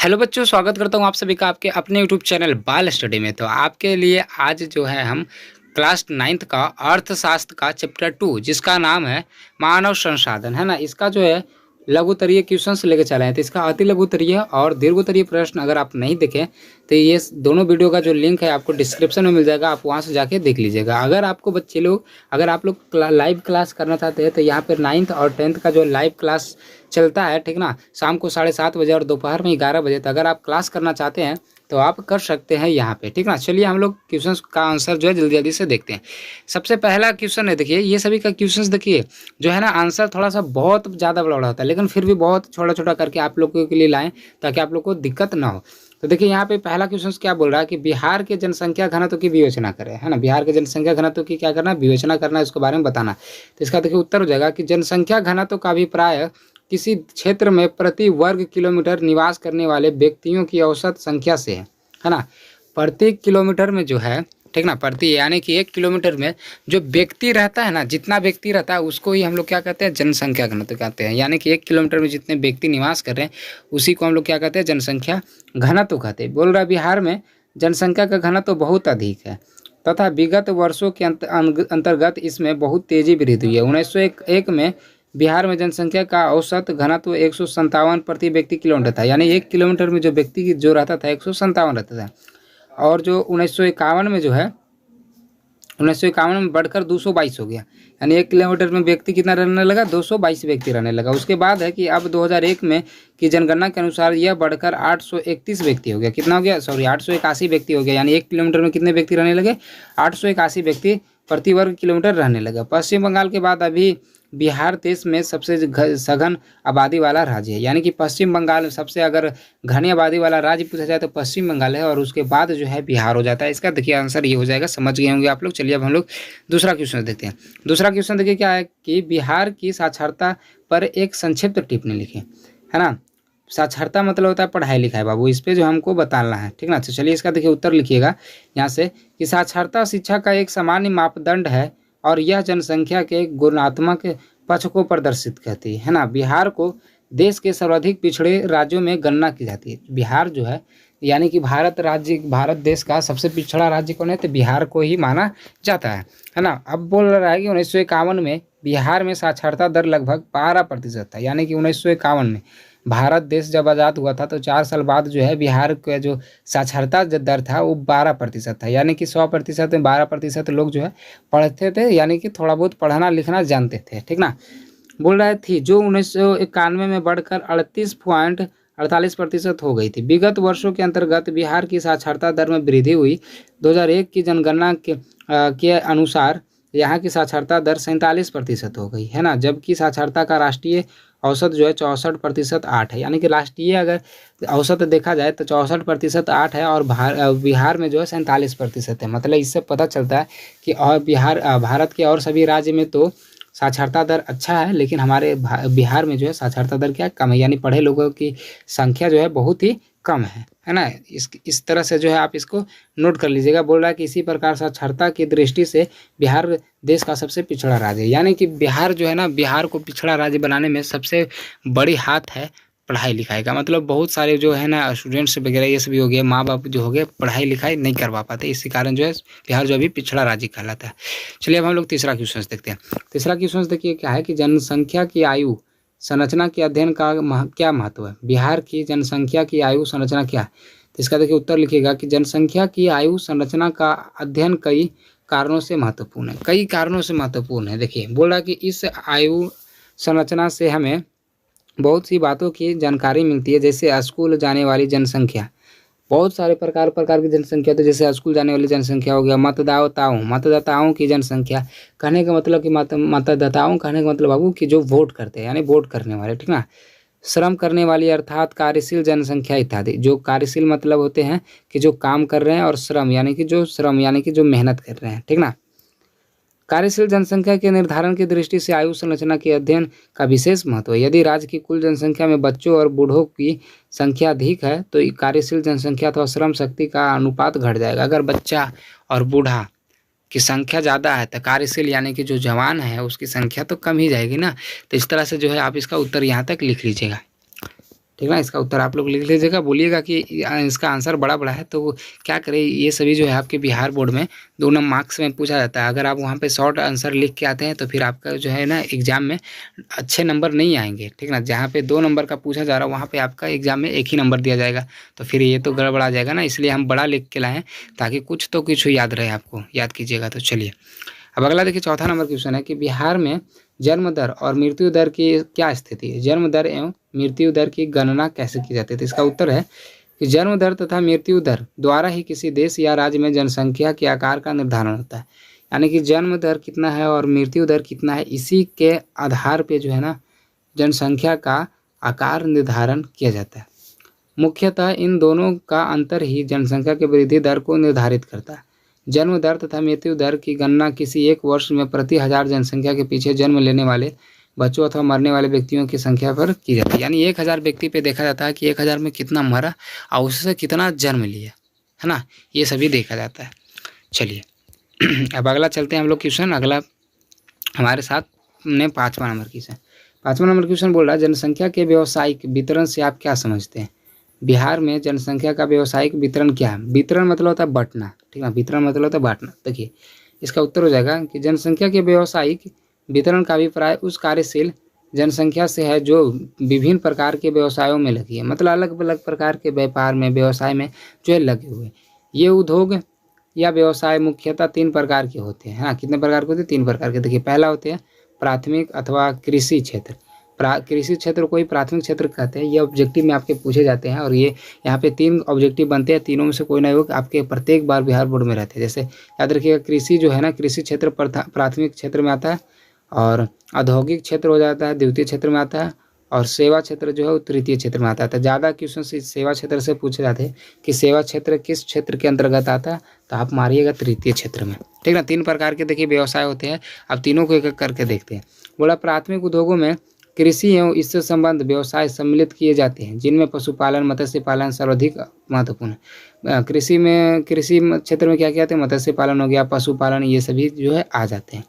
Hello बच्चों, स्वागत करता हूँ आप सभी का आपके अपने यूट्यूब चैनल बाल स्टडी में। तो आपके लिए आज जो है हम क्लास 9th का अर्थशास्त्र का चैप्टर 2 जिसका नाम है मानव संसाधन, है ना। इसका जो है लघुत्तरीय क्वेश्चंस लेके चले हैं। तो इसका अति लघुत्तरीय और दीर्घोत्तरीय प्रश्न अगर आप नहीं देखें तो ये दोनों वीडियो का जो लिंक है आपको डिस्क्रिप्शन में मिल जाएगा, आप वहाँ से जाके देख लीजिएगा। अगर आपको बच्चे लोग अगर आप लोग लाइव क्लास करना चाहते हैं तो यहाँ पर 9th और 10th का जो लाइव क्लास चलता है, ठीक ना, शाम को 7:30 बजे और दोपहर में 11 बजे तक अगर आप क्लास करना चाहते हैं तो आप कर सकते हैं यहाँ पे, ठीक ना। चलिए हम लोग क्वेश्चंस का आंसर जो है जल्दी जल्दी से देखते हैं। सबसे पहला क्वेश्चन है, देखिए ये सभी का क्वेश्चंस देखिए जो है ना, आंसर थोड़ा सा बहुत ज़्यादा बड़ा होता है लेकिन फिर भी बहुत छोटा छोटा करके आप लोगों के लिए लाएँ ताकि आप लोग को दिक्कत ना हो। तो देखिए यहाँ पे पहला क्वेश्चन क्या बोल रहा है कि बिहार के जनसंख्या घनत्व की विवेचना करें, है ना। बिहार के जनसंख्या घनत्व की क्या करना है, विवेचना करना है, इसके बारे में बताना। तो इसका देखिए उत्तर हो जाएगा कि जनसंख्या घनत्व का अभिप्राय किसी क्षेत्र में प्रति वर्ग किलोमीटर निवास करने वाले व्यक्तियों की औसत संख्या से है ना। प्रति किलोमीटर में जो है, ठीक ना, प्रति यानी कि 1 किलोमीटर में जो व्यक्ति रहता है ना, जितना व्यक्ति रहता है उसको ही हम लोग क्या कहते हैं, जनसंख्या घनत्व कहते हैं। यानी कि 1 किलोमीटर में जितने व्यक्ति निवास कर रहे हैं उसी को हम लोग क्या कहते हैं, जनसंख्या घनत्व कहते हैं। बोल रहा है बिहार में जनसंख्या का घनत्व बहुत अधिक है तथा विगत वर्षों के अंतर्गत इसमें बहुत तेजी वृद्धि हुई है। 1901 में बिहार में जनसंख्या का औसत घनत्व 157 प्रति व्यक्ति किलोमीटर था। यानी 1 किलोमीटर में जो व्यक्ति जो रहता था 157 रहता था। और जो 1951 में जो है 1951 में बढ़कर 222 हो गया। यानी 1 किलोमीटर में व्यक्ति कितना रहने लगा, 222 व्यक्ति रहने लगा। उसके बाद है कि अब 2001 में की जनगणना के अनुसार यह बढ़कर 831 व्यक्ति हो गया। कितना हो गया, सॉरी 881 व्यक्ति हो गया। यानी 1 किलोमीटर में कितने व्यक्ति रहने लगे, 881 व्यक्ति प्रति वर्ग किलोमीटर रहने लगा। पश्चिम बंगाल के बाद अभी बिहार देश में सबसे सघन आबादी वाला राज्य है। यानी कि पश्चिम बंगाल में सबसे अगर घनी आबादी वाला राज्य पूछा जाए तो पश्चिम बंगाल है और उसके बाद जो है बिहार हो जाता है। इसका देखिए आंसर ये हो जाएगा, समझ गए होंगे आप लोग। चलिए अब हम लोग दूसरा क्वेश्चन देखते हैं। दूसरा क्वेश्चन देखिए क्या है कि बिहार की साक्षरता पर एक संक्षिप्त टिप्पणी लिखें, है ना। साक्षरता मतलब होता है पढ़ाई लिखाई बाबू, इस पे जो हमको बताना है, ठीक ना। तो चलिए इसका देखिए उत्तर लिखिएगा यहाँ से कि साक्षरता शिक्षा का एक सामान्य मापदंड है और यह जनसंख्या के गुणात्मक पक्ष को प्रदर्शित करती है ना। बिहार को देश के सर्वाधिक पिछड़े राज्यों में गणना की जाती है। बिहार जो है यानी कि भारत देश का सबसे पिछड़ा राज्य कौन है, तो बिहार को ही माना जाता है ना। अब बोल रहा है कि 1951 में बिहार में साक्षरता दर लगभग 12% था। यानी कि 1951 में भारत देश जब आज़ाद हुआ था तो 4 साल बाद जो है बिहार का जो साक्षरता दर था वो 12% था। यानी कि 100% में 12% लोग जो है पढ़ते थे, यानी कि थोड़ा बहुत पढ़ना लिखना जानते थे, ठीक ना। बोल रहे थी जो 1991 में बढ़कर 38.48% हो गई थी। विगत वर्षों के अंतर्गत बिहार की साक्षरता दर में वृद्धि हुई। 2001 की जनगणना के अनुसार यहाँ की साक्षरता दर 47% हो गई, है ना। जबकि साक्षरता का राष्ट्रीय औसत जो है 64.8 है। यानी कि राष्ट्रीय अगर औसत देखा जाए तो 64.8 है और बिहार में जो है 47% है। मतलब इससे पता चलता है कि और भारत के और सभी राज्य में तो साक्षरता दर अच्छा है लेकिन हमारे बिहार में जो है साक्षरता दर क्या कम है, यानी पढ़े लोगों की संख्या जो है बहुत ही कम है ना। इस तरह से जो है आप इसको नोट कर लीजिएगा। बोल रहा है कि इसी प्रकार साक्षरता की दृष्टि से बिहार देश का सबसे पिछड़ा राज्य है। यानी कि बिहार जो है ना, बिहार को पिछड़ा राज्य बनाने में सबसे बड़ी हाथ है पढ़ाई लिखाई का। मतलब बहुत सारे जो है ना स्टूडेंट्स वगैरह ये सभी हो गए, माँ बाप जो हो गए पढ़ाई लिखाई नहीं करवा पाते, इसी कारण जो है बिहार जो अभी पिछड़ा राज्य कहलाता है। चलिए अब हम लोग तीसरा क्वेश्चन देखते हैं। तीसरा क्वेश्चन देखिए क्या है कि जनसंख्या की आयु संरचना के अध्ययन का क्या महत्व है। बिहार की जनसंख्या की आयु संरचना क्या है, तो इसका देखिए उत्तर लिखिएगा कि जनसंख्या की आयु संरचना का अध्ययन कई कारणों से महत्वपूर्ण है। कई कारणों से महत्वपूर्ण है। देखिए बोल रहा है कि इस आयु संरचना से हमें बहुत सी बातों की जानकारी मिलती है, जैसे स्कूल जाने वाली जनसंख्या, बहुत सारे प्रकार की जनसंख्या, तो जैसे स्कूल जाने वाली जनसंख्या हो गया। मतदाताओं की जनसंख्या, कहने का मतलब कि मतदाताओं कहने का मतलब बाबू कि जो वोट करते हैं यानी वोट करने वाले, ठीक ना। श्रम करने वाली अर्थात कार्यशील जनसंख्या इत्यादि। जो कार्यशील मतलब होते हैं कि जो काम कर रहे हैं, और श्रम यानी कि जो मेहनत कर रहे हैं, ठीक ना। कार्यशील जनसंख्या के निर्धारण की दृष्टि से आयु संरचना के अध्ययन का विशेष महत्व है। यदि राज्य की कुल जनसंख्या में बच्चों और बूढ़ों की संख्या अधिक है तो कार्यशील जनसंख्या अथवा श्रम शक्ति का अनुपात घट जाएगा। अगर बच्चा और बूढ़ा की संख्या ज़्यादा है तो कार्यशील यानी कि जो जवान है उसकी संख्या तो कम ही जाएगी ना। तो इस तरह से जो है आप इसका उत्तर यहाँ तक लिख लीजिएगा। ठीक ना। इसका उत्तर आप लोग लिख लीजिएगा, बोलिएगा कि इसका आंसर बड़ा बड़ा है। तो क्या करें, ये सभी जो है आपके बिहार बोर्ड में 2 नंबर मार्क्स में पूछा जाता है। अगर आप वहाँ पे शॉर्ट आंसर लिख के आते हैं तो फिर आपका जो है ना एग्जाम में अच्छे नंबर नहीं आएंगे, ठीक ना। जहाँ पे 2 नंबर का पूछा जा रहा है वहाँ पे आपका एग्जाम में 1 ही नंबर दिया जाएगा, तो फिर ये तो गड़बड़ा जाएगा ना। इसलिए हम बड़ा लिख के लाए हैं ताकि कुछ तो कुछ याद रहे, आपको याद कीजिएगा। तो चलिए अब अगला देखिए, चौथा नंबर क्वेश्चन है कि बिहार में जन्म दर और मृत्यु दर की क्या स्थिति है। जन्म दर एवं मृत्यु दर की गणना कैसे की जाती है। तो इसका उत्तर है कि जन्म दर तथा मृत्यु दर द्वारा ही किसी देश या राज्य में जनसंख्या के आकार का निर्धारण होता है। यानी कि जन्म दर कितना है और मृत्यु दर कितना है, इसी के आधार पे जो है ना जनसंख्या का आकार निर्धारण किया जाता है। मुख्यतः इन दोनों का अंतर ही जनसंख्या की वृद्धि दर को निर्धारित करता है। जन्म दर तथा मृत्यु दर की गणना किसी एक वर्ष में प्रति 1000 जनसंख्या के पीछे जन्म लेने वाले बच्चों अथवा मरने वाले व्यक्तियों की संख्या पर की जाती है। यानी 1000 व्यक्ति पे देखा जाता है कि 1000 में कितना मरा और उससे कितना जन्म लिया, है ना, ये सभी देखा जाता है। चलिए अब अगला चलते हैं हम लोग क्वेश्चन। अगला हमारे साथ ने 5वां नंबर क्वेश्चन। 5वां नंबर क्वेश्चन बोल रहा है, जनसंख्या के व्यावसायिक वितरण से आप क्या समझते हैं। बिहार में जनसंख्या का व्यावसायिक वितरण क्या है। वितरण मतलब होता है बांटना, ठीक है, वितरण मतलब होता है बांटना। देखिए इसका उत्तर हो जाएगा कि जनसंख्या के व्यावसायिक वितरण का अभिप्राय उस कार्यशील जनसंख्या से है जो विभिन्न प्रकार के व्यवसायों में लगी है। मतलब अलग अलग प्रकार के व्यापार में, व्यवसाय में जो है लगे हुए। ये उद्योग या व्यवसाय मुख्यतः 3 प्रकार के होते हैं। हाँ, कितने प्रकार के होते हैं, 3 प्रकार के। देखिए पहला होते हैं प्राथमिक अथवा कृषि क्षेत्र। कृषि क्षेत्र को ही प्राथमिक क्षेत्र कहते हैं। ये ऑब्जेक्टिव में आपके पूछे जाते हैं और ये यहाँ पे 3 ऑब्जेक्टिव बनते हैं। तीनों में से कोई ना एक आपके प्रत्येक बार बिहार बोर्ड में रहते हैं। जैसे याद रखिएगा, कृषि जो है ना, कृषि क्षेत्र प्राथमिक क्षेत्र में आता है, और औद्योगिक क्षेत्र हो जाता है द्वितीय क्षेत्र में आता है, और सेवा क्षेत्र जो है वो तृतीय क्षेत्र में आता है। तो ज़्यादा क्वेश्चन सेवा क्षेत्र से पूछे जाते हैं कि सेवा क्षेत्र किस क्षेत्र के अंतर्गत आता है, तो आप मारिएगा तृतीय क्षेत्र में, ठीक ना। 3 प्रकार के देखिए व्यवसाय होते हैं। अब तीनों को एक एक करके देखते हैं। बोला प्राथमिक उद्योगों में कृषि एवं इससे संबंध व्यवसाय सम्मिलित किए जाते हैं, जिनमें पशुपालन मत्स्य पालन सर्वाधिक महत्वपूर्ण है। कृषि क्षेत्र में क्या क्या आते हैं, मत्स्य पालन हो गया, पशुपालन, ये सभी जो है आ जाते हैं।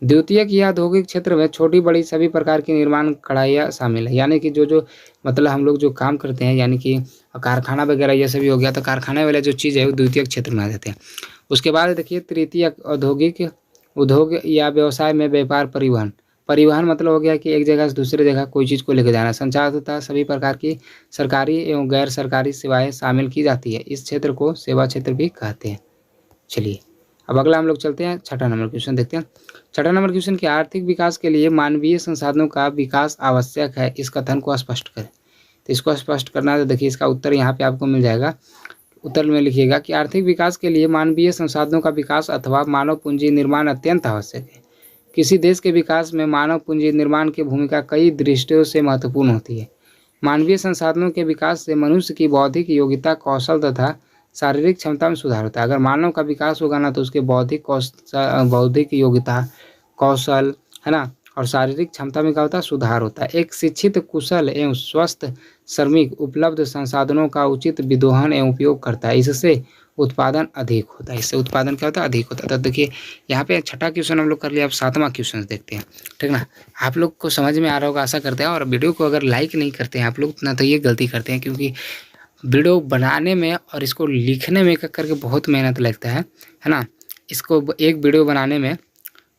द्वितीयक या औद्योगिक क्षेत्र में छोटी बड़ी सभी प्रकार की निर्माण कढ़ाइयाँ शामिल है। यानी कि जो मतलब हम लोग जो काम करते हैं, यानी कि कारखाना वगैरह ये सभी हो गया, तो कारखाने वाले जो चीज़ है वो द्वितीयक क्षेत्र में आ जाते हैं। उसके बाद देखिए तृतीयक औद्योगिक उद्योग या व्यवसाय में व्यापार परिवहन मतलब हो गया कि एक जगह से दूसरी जगह कोई चीज़ को लेकर जाना। संचार तथा सभी प्रकार की सरकारी एवं गैर सरकारी सेवाएं शामिल की जाती है। इस क्षेत्र को सेवा क्षेत्र भी कहते हैं। चलिए अब अगला हम लोग चलते हैं, 6ठा नंबर क्वेश्चन देखते हैं। 6ठा नंबर क्वेश्चन के आर्थिक विकास के लिए मानवीय संसाधनों का विकास आवश्यक है, इस कथन को स्पष्ट करें। तो इसको स्पष्ट करना है, तो देखिए इसका उत्तर यहाँ पे आपको मिल जाएगा। उत्तर में लिखिएगा कि आर्थिक विकास के लिए मानवीय संसाधनों का विकास अथवा मानव पूंजी निर्माण अत्यंत आवश्यक है। किसी देश के विकास में मानव पूंजी निर्माण की भूमिका कई दृष्टियों से महत्वपूर्ण होती है। मानवीय संसाधनों के विकास से मनुष्य की बौद्धिक योग्यता, कौशल तथा शारीरिक क्षमता में सुधार होता है। अगर मानव का विकास होगा ना, तो उसके बौद्धिक योग्यता, कौशल, है ना, और शारीरिक क्षमता में क्या होता है, सुधार होता है। एक शिक्षित, कुशल एवं स्वस्थ श्रमिक उपलब्ध संसाधनों का उचित विदोहन एवं उपयोग करता है। इससे उत्पादन अधिक होता है। इससे उत्पादन क्या होता है, अधिक होता है। तो देखिए यहाँ पे 6ठा क्वेश्चन हम लोग कर लिया। अब 7वां क्वेश्चन देखते हैं, ठीक ना। आप लोग को समझ में आ रहा होगा, आशा करते हैं। और वीडियो को अगर लाइक नहीं करते हैं आप लोग ना, तो ये गलती करते हैं, क्योंकि वीडियो बनाने में और इसको लिखने में करके बहुत मेहनत लगता है ना। इसको एक वीडियो बनाने में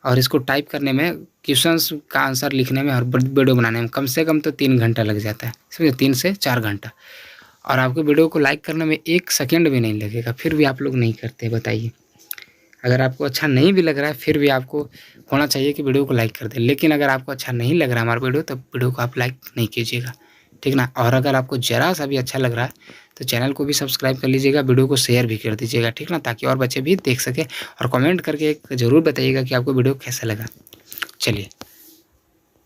और इसको टाइप करने में, क्वेश्चंस का आंसर लिखने में और वीडियो बनाने में कम से कम तो 3 घंटा लग जाता है, समझे, 3 से 4 घंटा। और आपको वीडियो को लाइक करने में 1 सेकंड भी नहीं लगेगा, फिर भी आप लोग नहीं करते। बताइए, अगर आपको अच्छा नहीं भी लग रहा है फिर भी आपको होना चाहिए कि वीडियो को लाइक कर दें। लेकिन अगर आपको अच्छा नहीं लग रहा है हमारा वीडियो, तो वीडियो को आप लाइक नहीं कीजिएगा, ठीक ना। और अगर आपको ज़रा सा भी अच्छा लग रहा है तो चैनल को भी सब्सक्राइब कर लीजिएगा, वीडियो को शेयर भी कर दीजिएगा, ठीक ना, ताकि और बच्चे भी देख सकें। और कमेंट करके एक ज़रूर बताइएगा कि आपको वीडियो कैसा लगा। चलिए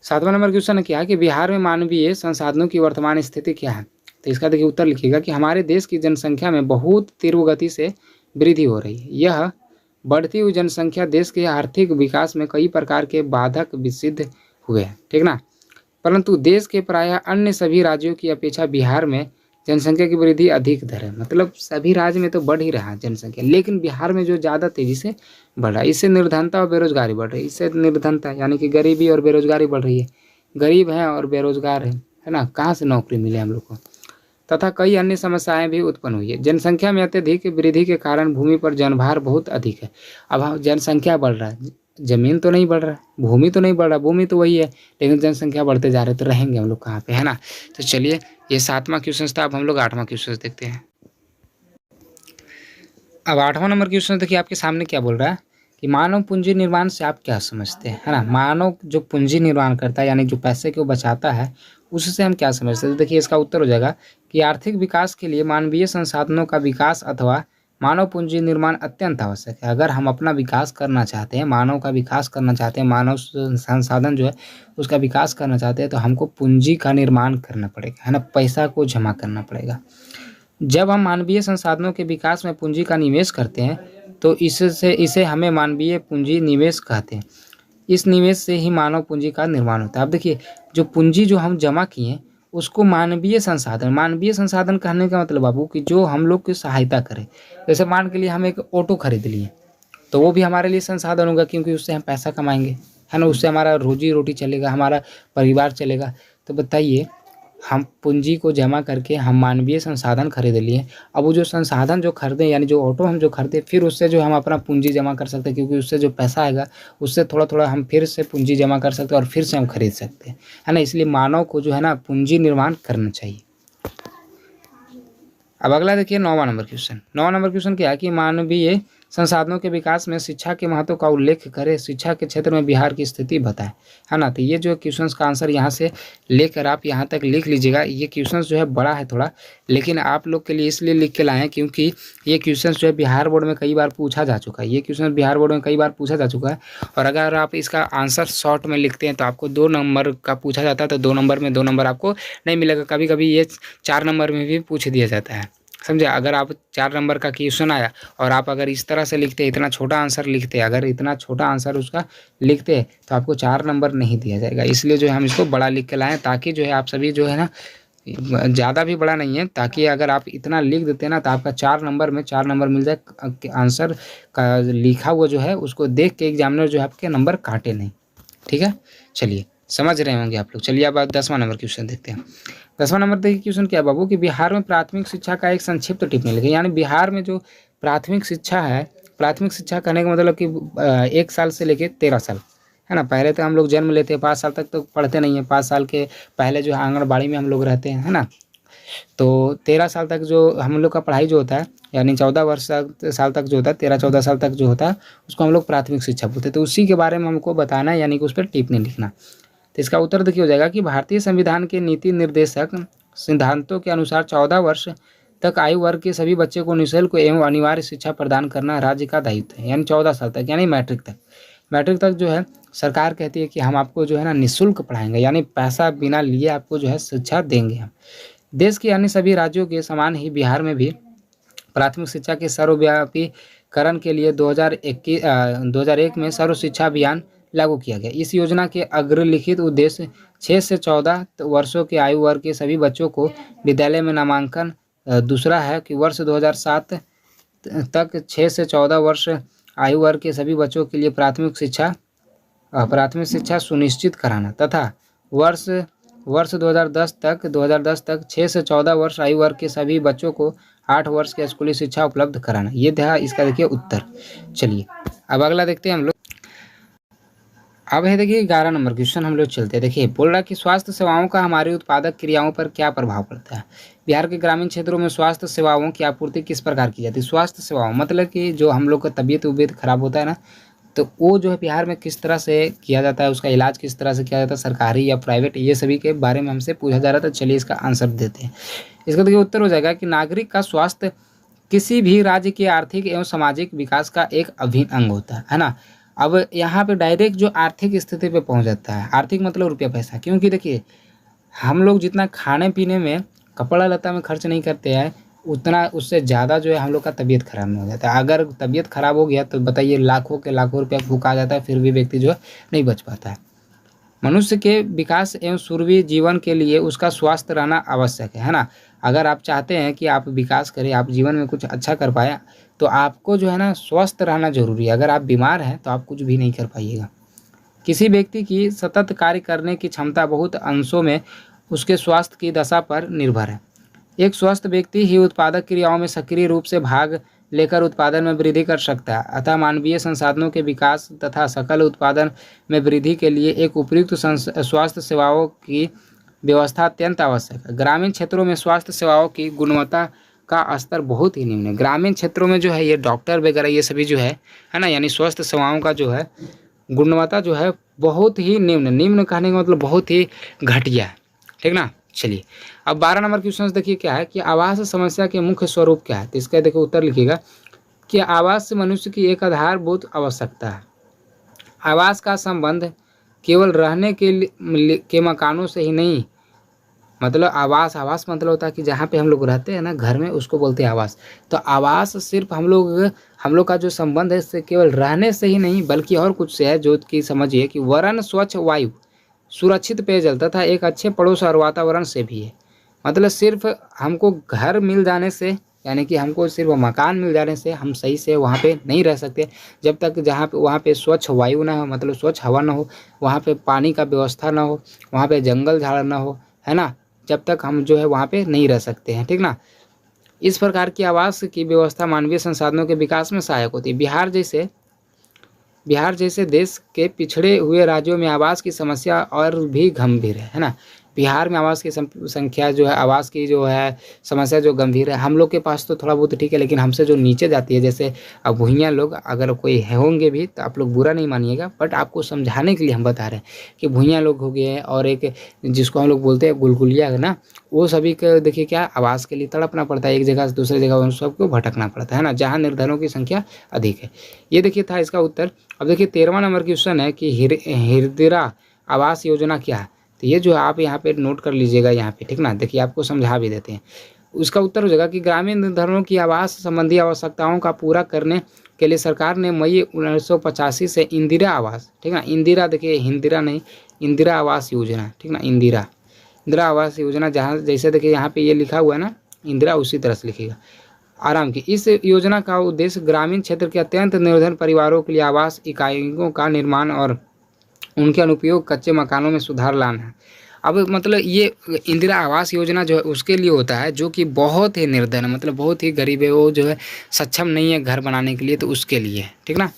7वां नंबर क्वेश्चन है क्या कि बिहार में मानवीय संसाधनों की वर्तमान स्थिति क्या है। तो इसका देखिए उत्तर लिखिएगा कि हमारे देश की जनसंख्या में बहुत तीव्र गति से वृद्धि हो रही है। यह बढ़ती हुई जनसंख्या देश के आर्थिक विकास में कई प्रकार के बाधक सिद्ध हुए हैं, ठीक ना। परंतु देश के प्रायः अन्य सभी राज्यों की अपेक्षा बिहार में जनसंख्या की वृद्धि अधिक दर है। मतलब सभी राज्य में तो बढ़ ही रहा है जनसंख्या, लेकिन बिहार में जो ज़्यादा तेज़ी से बढ़ा है। इससे निर्धनता और बेरोजगारी बढ़ रही है। इससे निर्धनता यानी कि गरीबी और बेरोजगारी बढ़ रही है। गरीब हैं और बेरोजगार हैं, है ना, कहाँ से नौकरी मिले हम लोग को, तथा कई अन्य समस्याएं भी उत्पन्न हुई है। जनसंख्या में अत्यधिक वृद्धि के कारण भूमि पर जनभार बहुत अधिक है। अब हम जनसंख्या बढ़ रहा है, जमीन तो नहीं बढ़ रहा, भूमि तो नहीं बढ़ रहा, भूमि तो वही है, लेकिन जनसंख्या बढ़ते जा रहे, तो रहेंगे हम लोग कहाँ पे, है ना। तो चलिए, ये 7वां क्वेश्चन था। अब हम लोग 8वां क्वेश्चन देखते हैं। अब 8वां नंबर क्वेश्चन देखिए आपके सामने क्या बोल रहा है कि मानव पूंजी निर्माण से आप क्या समझते हैं, है ना। मानव जो पूंजी निर्माण करता है, यानी जो पैसे को बचाता है, उससे हम क्या समझते हैं। तो देखिए इसका उत्तर हो जाएगा कि आर्थिक विकास के लिए मानवीय संसाधनों का विकास अथवा मानव पूंजी निर्माण अत्यंत आवश्यक है। अगर हम अपना विकास करना चाहते हैं, मानव का विकास करना चाहते हैं, मानव संसाधन जो है उसका विकास करना चाहते हैं, तो हमको पूंजी का निर्माण करना पड़ेगा, है ना, पैसा को जमा करना पड़ेगा। जब हम मानवीय संसाधनों के विकास में पूंजी का निवेश करते हैं, तो इसे हमें मानवीय पूंजी निवेश कहते हैं। इस निवेश से ही मानव पूंजी का निर्माण होता है। अब देखिए, जो पूंजी जो हम जमा किए उसको मानवीय संसाधन कहने का मतलब बाबू कि जो हम लोग की सहायता करे। जैसे मान के लिए हम एक ऑटो खरीद लिए, तो वो भी हमारे लिए संसाधन होगा, क्योंकि उससे हम पैसा कमाएंगे, है ना, उससे हमारा रोजी रोटी चलेगा, हमारा परिवार चलेगा। तो बताइए, हम पूंजी को जमा करके हम मानवीय संसाधन खरीद लिए। अब वो जो संसाधन जो खरीदे, यानी जो ऑटो हम जो खरीदे, फिर उससे जो हम अपना पूंजी जमा कर सकते हैं, क्योंकि उससे जो पैसा आएगा उससे थोड़ा थोड़ा हम फिर से पूंजी जमा कर सकते हैं और फिर से हम खरीद सकते हैं, है ना। इसलिए मानव को जो है ना पूंजी निर्माण करना चाहिए। अब अगला देखिए 9वां नंबर क्वेश्चन। 9वां नंबर क्वेश्चन क्या है कि मानवीय संसाधनों के विकास में शिक्षा के महत्व का उल्लेख करें, शिक्षा के क्षेत्र में बिहार की स्थिति बताएं, है ना। तो ये जो क्वेश्चन का आंसर यहाँ से लेकर आप यहाँ तक लिख लीजिएगा। ये क्वेश्चन जो है बड़ा है थोड़ा, लेकिन आप लोग के लिए इसलिए लिख के लाए हैं क्योंकि ये क्वेश्चन जो है बिहार बोर्ड में कई बार पूछा जा चुका है। ये क्वेश्चन बिहार बोर्ड में कई बार पूछा जा चुका है, और अगर आप इसका आंसर शॉर्ट में लिखते हैं तो आपको 2 नंबर का पूछा जाता है, तो 2 नंबर में 2 नंबर आपको नहीं मिलेगा। कभी कभी ये 4 नंबर में भी पूछ दिया जाता है, समझे। अगर आप 4 नंबर का क्वेश्चन आया और आप अगर इस तरह से लिखते, इतना छोटा आंसर लिखते, अगर इतना छोटा आंसर उसका लिखते, तो आपको 4 नंबर नहीं दिया जाएगा। इसलिए जो है हम इसको बड़ा लिख के लाएँ, ताकि जो है आप सभी जो है ना, ज़्यादा भी बड़ा नहीं है, ताकि अगर आप इतना लिख देते ना तो आपका 4 नंबर में 4 नंबर मिल जाए। आंसर का लिखा हुआ जो है उसको देख के एग्जामिनर जो है आपके नंबर काटे नहीं, ठीक है। चलिए, समझ रहे होंगे आप लोग। चलिए अब 10वां नंबर क्वेश्चन देखते हैं। 10वां नंबर देखिए क्वेश्चन क्या है बाबू कि बिहार में प्राथमिक शिक्षा का एक संक्षिप्त टिप्पणी लिखिए। यानी बिहार में जो प्राथमिक शिक्षा है, प्राथमिक शिक्षा कहने का मतलब कि 1 साल से लेके 13 साल, है ना। पहले तो हम लोग जन्म लेते हैं, 5 साल तक तो पढ़ते नहीं हैं, 5 साल के पहले जो है आंगनबाड़ी में हम लोग रहते हैं, है ना। तो 13 साल तक जो हम लोग का पढ़ाई जो होता है, यानी 14 साल तक जो होता है, 13-14 साल तक जो होता है, उसको हम लोग प्राथमिक शिक्षा बोलते हैं। तो उसी के बारे में हमको बताना है, यानी कि उस पर टिप्पणी लिखना। तो इसका उत्तर देखिए हो जाएगा कि भारतीय संविधान के नीति निर्देशक सिद्धांतों के अनुसार 14 वर्ष तक आयु वर्ग के सभी बच्चों को निःशुल्क एवं अनिवार्य शिक्षा प्रदान करना राज्य का दायित्व है। यानी 14 साल तक, यानी मैट्रिक तक जो है सरकार कहती है कि हम आपको जो है ना निःशुल्क पढ़ाएंगे, यानी पैसा बिना लिए आपको जो है शिक्षा देंगे हम। देश के अन्य सभी राज्यों के समान ही बिहार में भी प्राथमिक शिक्षा के सर्वव्यापीकरण के लिए 2001 में सर्व शिक्षा अभियान लागू किया गया। इस योजना के अग्रलिखित उद्देश्य 6 से 14 वर्षों के आयु वर्ग के सभी बच्चों को विद्यालय में नामांकन। दूसरा है कि वर्ष 2007 तक 6 से 14 वर्ष आयु वर्ग के सभी बच्चों के लिए प्राथमिक शिक्षा सुनिश्चित कराना, तथा वर्ष 2010 तक 6 से 14 वर्ष आयु वर्ग के सभी बच्चों को 8 वर्ष की स्कूली शिक्षा उपलब्ध कराना। ये था इसका देखिए उत्तर। चलिए अब अगला देखते हैं हम लोग। अब है देखिए 11 नंबर क्वेश्चन हम लोग चलते हैं। देखिए बोल रहा है कि स्वास्थ्य सेवाओं का हमारी उत्पादक क्रियाओं पर क्या प्रभाव पड़ता है। बिहार के ग्रामीण क्षेत्रों में स्वास्थ्य सेवाओं की आपूर्ति किस प्रकार की जाती है। स्वास्थ्य सेवाओं मतलब कि जो हम लोग का तबीयत खराब होता है ना, तो वो जो है बिहार में किस तरह से किया जाता है, उसका इलाज किस तरह से किया जाता है, सरकारी या प्राइवेट, ये सभी के बारे में हमसे पूछा जा रहा था। चलिए इसका आंसर देते हैं। इसका देखिए उत्तर हो जाएगा कि नागरिक का स्वास्थ्य किसी भी राज्य के आर्थिक एवं सामाजिक विकास का एक अभिन्न अंग होता है ना। अब यहाँ पे डायरेक्ट जो आर्थिक स्थिति पे पहुँच जाता है, आर्थिक मतलब रुपया पैसा, क्योंकि देखिए हम लोग जितना खाने पीने में, कपड़ा लत्ता में खर्च नहीं करते हैं, उतना उससे ज़्यादा जो है हम लोग का तबीयत खराब नहीं हो जाता है। अगर तबीयत खराब हो गया तो बताइए लाखों के लाखों रुपया फूका जाता है, फिर भी व्यक्ति जो है नहीं बच पाता है। मनुष्य के विकास एवं सुरक्षित जीवन के लिए उसका स्वास्थ्य रहना आवश्यक है ना। अगर आप चाहते हैं कि आप विकास करें, आप जीवन में कुछ अच्छा कर पाए, तो आपको जो है ना स्वस्थ रहना जरूरी है। अगर आप बीमार हैं तो आप कुछ भी नहीं कर पाइएगा। किसी व्यक्ति की सतत कार्य करने की क्षमता बहुत अंशों में उसके स्वास्थ्य की दशा पर निर्भर है। एक स्वस्थ व्यक्ति ही उत्पादक क्रियाओं में सक्रिय रूप से भाग लेकर उत्पादन में वृद्धि कर सकता है। अतः मानवीय संसाधनों के विकास तथा सकल उत्पादन में वृद्धि के लिए एक उपयुक्त स्वास्थ्य सेवाओं की व्यवस्था अत्यंत आवश्यक है। ग्रामीण क्षेत्रों में स्वास्थ्य सेवाओं की गुणवत्ता का स्तर बहुत ही निम्न है। ग्रामीण क्षेत्रों में जो है ये डॉक्टर वगैरह ये सभी जो है ना, यानी स्वास्थ्य सेवाओं का जो है गुणवत्ता जो है बहुत ही निम्न, निम्न कहने का मतलब बहुत ही घटिया है, ठीक ना। चलिए अब 12 नंबर क्वेश्चन देखिए क्या है कि आवास समस्या के मुख्य स्वरूप क्या है। तो इसका देखो उत्तर लिखिएगा कि आवास से मनुष्य की एक आधारभूत आवश्यकता है। आवास का संबंध केवल रहने के मकानों से ही नहीं, मतलब आवास मतलब होता है कि जहाँ पे हम लोग रहते हैं ना घर में, उसको बोलते हैं आवास। तो आवास सिर्फ हम लोग का जो संबंध है इससे केवल रहने से ही नहीं बल्कि और कुछ से है, जो कि समझिए कि वरन स्वच्छ वायु, सुरक्षित पेयजल तथा एक अच्छे पड़ोस और वातावरण से भी है। मतलब सिर्फ हमको घर मिल जाने से, यानी कि हमको सिर्फ मकान मिल जाने से हम सही से वहाँ पे नहीं रह सकते जब तक जहाँ पे वहाँ पे स्वच्छ वायु ना हो, मतलब स्वच्छ हवा ना हो, वहाँ पे पानी का व्यवस्था ना हो, वहाँ पे जंगल झाड़ ना हो, है ना, जब तक हम जो है वहाँ पे नहीं रह सकते हैं, ठीक ना। इस प्रकार की आवास की व्यवस्था मानवीय संसाधनों के विकास में सहायक होती है। बिहार जैसे देश के पिछड़े हुए राज्यों में आवास की समस्या और भी गंभीर है ना। बिहार में आवास की संख्या जो है, आवास की जो है समस्या जो गंभीर है। हम लोग के पास तो थोड़ा बहुत ठीक है, लेकिन हमसे जो नीचे जाती है, जैसे अब भुइयाँ लोग अगर कोई होंगे भी तो आप लोग बुरा नहीं मानिएगा, बट आपको समझाने के लिए हम बता रहे हैं कि भुइयाँ लोग हो गए हैं और एक जिसको हम लोग बोलते हैं गुलगुलिया है ना, वो सभी का देखिए क्या आवास के लिए तड़पना पड़ता है, एक जगह से दूसरी जगह उन सबको भटकना पड़ता है ना, जहाँ निर्धनों की संख्या अधिक है। ये देखिए था इसका उत्तर। अब देखिए 13वां नंबर क्वेश्चन है कि हिरदिरा आवास योजना क्या है। तो ये जो है आप यहाँ पे नोट कर लीजिएगा यहाँ पे, ठीक ना। देखिए आपको समझा भी देते हैं। उसका उत्तर हो जाएगा कि ग्रामीण निर्धनों की आवास संबंधी आवश्यकताओं का पूरा करने के लिए सरकार ने मई 1985 से इंदिरा आवास, ठीक ना, इंदिरा देखिए हिंदिरा नहीं, इंदिरा आवास योजना, ठीक ना, इंदिरा आवास योजना, जहाँ जैसे देखिए यहाँ पे ये लिखा हुआ है ना इंदिरा, उसी तरह से लिखिएगा आराम की। इस योजना का उद्देश्य ग्रामीण क्षेत्र के अत्यंत निर्धन परिवारों के लिए आवास इकाइयों का निर्माण और उनके अनुपयोग कच्चे मकानों में सुधार लाना है। अब मतलब ये इंदिरा आवास योजना जो है उसके लिए होता है जो कि बहुत ही निर्धन है, मतलब बहुत ही गरीब है, वो जो है सक्षम नहीं है घर बनाने के लिए, तो उसके लिए है, ठीक ना।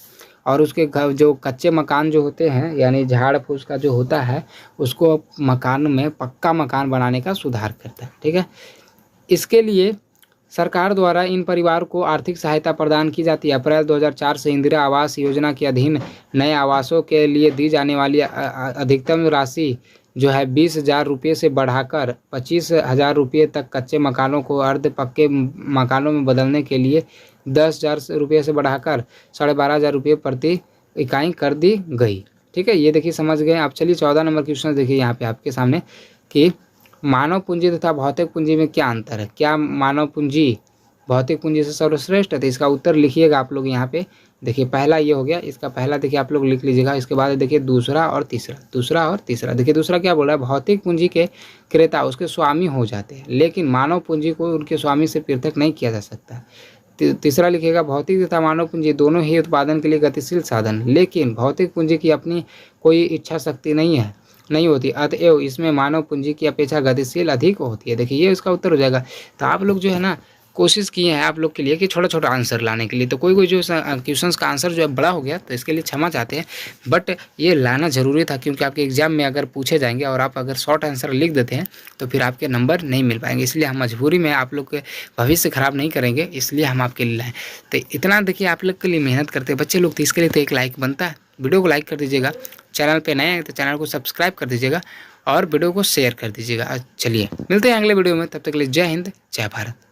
और उसके घर जो कच्चे मकान जो होते हैं, यानी झाड़ फूस का जो होता है, उसको मकान में पक्का मकान बनाने का सुधार करता है, ठीक है। इसके लिए सरकार द्वारा इन परिवार को आर्थिक सहायता प्रदान की जाती है। अप्रैल 2004 से इंदिरा आवास योजना के अधीन नए आवासों के लिए दी जाने वाली अधिकतम राशि जो है 20,000 रुपये से बढ़ाकर 25,000 रुपये तक, कच्चे मकानों को अर्ध पक्के मकानों में बदलने के लिए 10,000 रुपये से बढ़ाकर 12,500 रुपये प्रति इकाई कर दी गई, ठीक है। ये देखिए समझ गए आप। चलिए 14 नंबर क्वेश्चन देखिए यहाँ पे आपके सामने कि मानव पूंजी तथा भौतिक पूंजी में क्या अंतर है। क्या मानव पूंजी भौतिक पूंजी से सर्वश्रेष्ठ है। तो इसका उत्तर लिखिएगा आप लोग यहाँ पे। देखिए पहला ये हो गया, इसका पहला देखिए आप लोग लिख लीजिएगा। इसके बाद देखिए दूसरा और तीसरा। देखिए दूसरा क्या बोल रहा है, भौतिक पूंजी के क्रेता उसके स्वामी हो जाते हैं, लेकिन मानव पूंजी को उनके स्वामी से पृथक नहीं किया जा सकता। तीसरा लिखिएगा, भौतिक तथा मानव पूंजी दोनों ही उत्पादन के लिए गतिशील साधन, लेकिन भौतिक पूंजी की अपनी कोई इच्छा शक्ति नहीं होती, अतएव इसमें मानव पूंजी की अपेक्षा गतिशील अधिक होती है। देखिए ये इसका उत्तर हो जाएगा। तो आप लोग जो है ना कोशिश किए हैं आप लोग के लिए कि छोटा छोटा आंसर लाने के लिए, तो कोई जो क्वेश्चंस का आंसर जो है बड़ा हो गया तो इसके लिए क्षमा चाहते हैं, बट ये लाना ज़रूरी था क्योंकि आपके एग्जाम में अगर पूछे जाएंगे और आप अगर शॉर्ट आंसर लिख देते हैं तो फिर आपके नंबर नहीं मिल पाएंगे। इसलिए हम मजबूरी में आप लोग के भविष्य ख़राब नहीं करेंगे, इसलिए हम आपके लिए लाएँ। तो इतना देखिए आप लोग के लिए मेहनत करते हैं बच्चे लोग, तो इसके लिए तो एक लाइक बनता है। वीडियो को लाइक कर दीजिएगा, चैनल पे नए हैं तो चैनल को सब्सक्राइब कर दीजिएगा और वीडियो को शेयर कर दीजिएगा। चलिए मिलते हैं अगले वीडियो में, तब तक के लिए जय हिंद जय भारत।